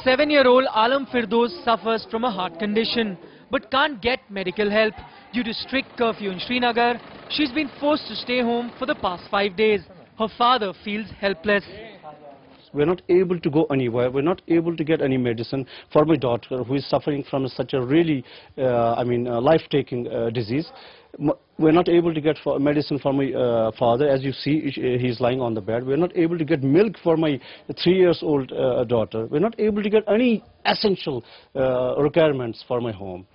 7-year-old Alam Firdoz suffers from a heart condition but can't get medical help. Due to strict curfew in Srinagar, she's been forced to stay home for the past 5 days. Her father feels helpless. We're not able to go anywhere. We're not able to get any medicine for my daughter, who is suffering from such a really, life-taking disease. We're not able to get medicine for my father. As you see, he's lying on the bed. We're not able to get milk for my 3-year-old daughter. We're not able to get any essential requirements for my home.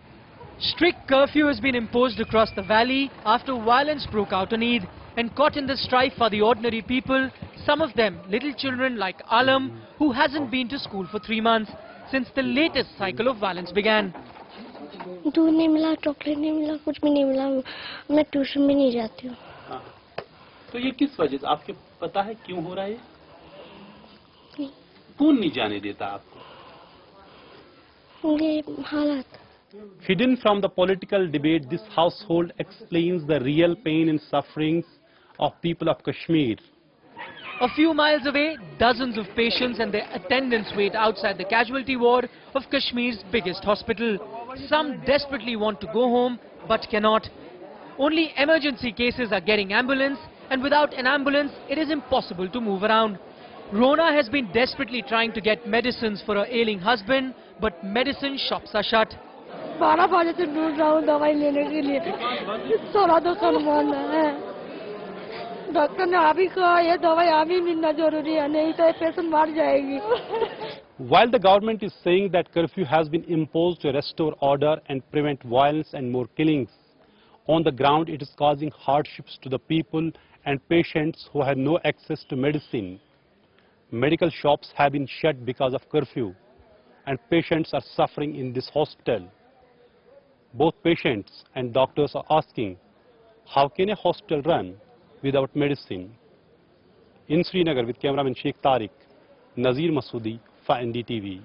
Strict curfew has been imposed across the valley after violence broke out on Eid. And caught in the strife are the ordinary people, some of them little children like Alam, who hasn't been to school for 3 months since the latest cycle of violence began. दूध नहीं मिला, chocolate नहीं मिला, कुछ भी नहीं मिला, मैं ट्यूशन भी नहीं जाती हूँ। तो ये किस वजह से आपके पता है क्यों हो रहा है? कौन नहीं जाने देता आपको? ये हालात। Hidden from the political debate, this household explains the real pain and sufferings of people of Kashmir. A few miles away, dozens of patients and their attendants wait outside the casualty ward of Kashmir's biggest hospital. Some desperately want to go home, but cannot. Only emergency cases are getting ambulance, and without an ambulance, it is impossible to move around. Rona has been desperately trying to get medicines for her ailing husband, but medicine shops are shut. 12 बजे से ढूंढ रहा हूँ दवाई लेने के लिए, सारा दुकान बंद है। डॉक्टर ने अभी कहा ये दवाई अभी मिलना जरूरी है, नहीं तो पेशेंट मर जाएगी। While the government is saying that curfew has been imposed to restore order and prevent violence and more killings, on the ground it is causing hardships to the people and patients who have no access to medicine. Medical shops have been shut because of curfew, and patients are suffering in this hospital. Both patients and doctors are asking, how can a hospital run without medicine? In Srinagar with cameraman Sheikh Tariq, Nazir Masoodi for NDTV.